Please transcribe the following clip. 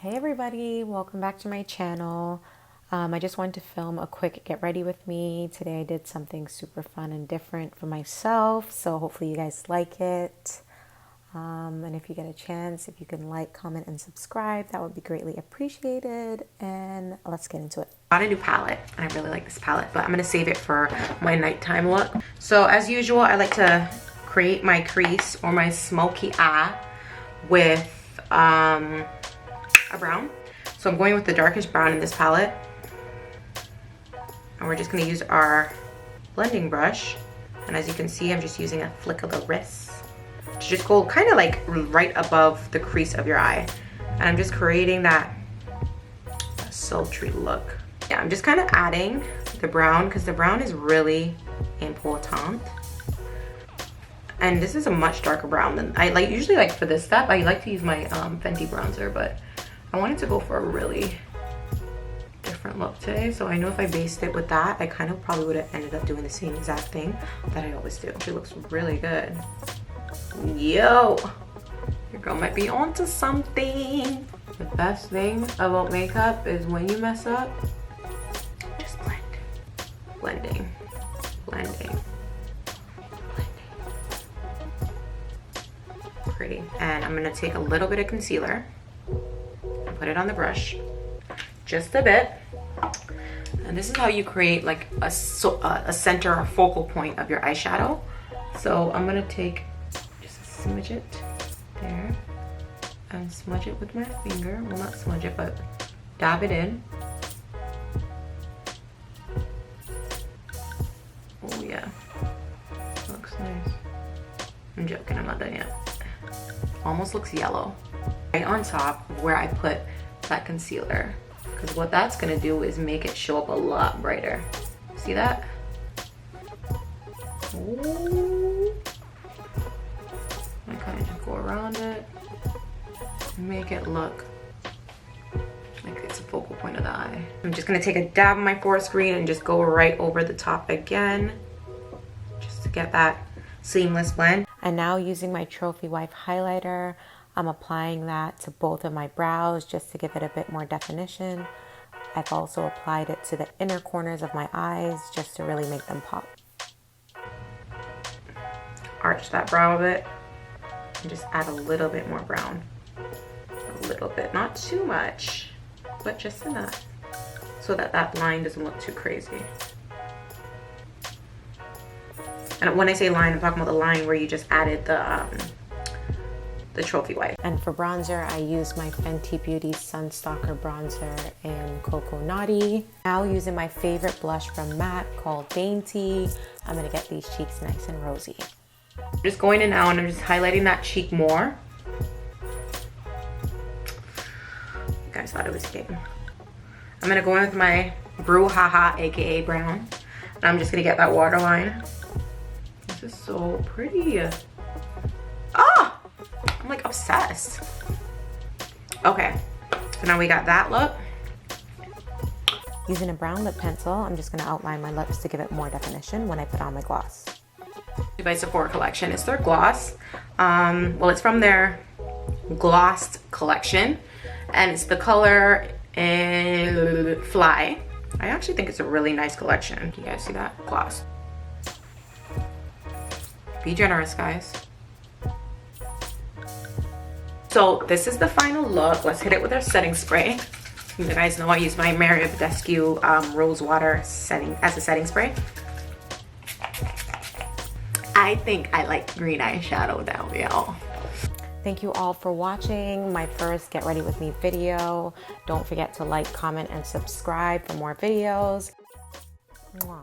Hey everybody, welcome back to my channel. I just wanted to film a quick get ready with me. Today I did something super fun and different for myself, so hopefully you guys like it. And if you get a chance, if you can like, comment, and subscribe, that would be greatly appreciated. And let's get into it. I got a new palette, and I really like this palette, but I'm gonna save it for my nighttime look. So as usual, I like to create my crease or my smoky eye with a brown. So I'm going with the darkest brown in this palette, and we're just going to use our blending brush, and as you can see I'm just using a flick of the wrist to just go kind of like right above the crease of your eye, and I'm just creating that sultry look. Yeah, I'm just kind of adding the brown because the brown is really important, and this is a much darker brown than I like. Usually, like for this step, I like to use my Fenty bronzer, but I wanted to go for a really different look today. So I know if I based it with that, I kind of probably would have ended up doing the same exact thing that I always do. She looks really good. Yo, your girl might be onto something. The best thing about makeup is when you mess up, just blend. Blending, blending. Pretty. And I'm gonna take a little bit of concealer and put it on the brush, just a bit. And this is how you create like a center or focal point of your eyeshadow. So I'm gonna take just smudge it there and smudge it with my finger. Well, not smudge it, but dab it in. Oh yeah, looks nice. I'm joking, I'm not done yet. Almost looks yellow. Right on top of where I put that concealer, because what that's gonna do is make it show up a lot brighter. See that? Ooh. I kind of just go around it and make it look like it's a focal point of the eye. I'm just gonna take a dab on my forescreen and just go right over the top again, just to get that seamless blend. And now using my Trophy Wife highlighter, I'm applying that to both of my brows just to give it a bit more definition. I've also applied it to the inner corners of my eyes just to really make them pop. Arch that brow a bit and just add a little bit more brown. A little bit, not too much, but just enough so that that line doesn't look too crazy. And when I say line, I'm talking about the line where you just added the Trophy Wife. And for bronzer, I use my Fenty Beauty Stalkr bronzer in Coco Naughty. Now using my favorite blush from MAC called Dainty, I'm gonna get these cheeks nice and rosy. I'm just going in now and I'm just highlighting that cheek more. You guys thought it was game. I'm gonna go in with my Brouhaha, aka brown, and I'm just gonna get that waterline. This is so pretty. Ah! I'm like obsessed. Okay, so now we got that look. Using a brown lip pencil, I'm just gonna outline my lips to give it more definition when I put on my gloss. By Sephora collection, it's their gloss. Well, it's from their glossed collection, and it's the color Fly. I actually think it's a really nice collection. You guys see that? Gloss. Be generous, guys. So this is the final look. Let's hit it with our setting spray. You guys know I use my Mercier Badescu Rose Water setting as a setting spray. I think I like green eyeshadow now, y'all. Thank you all for watching my first Get Ready With Me video. Don't forget to like, comment, and subscribe for more videos. Mwah.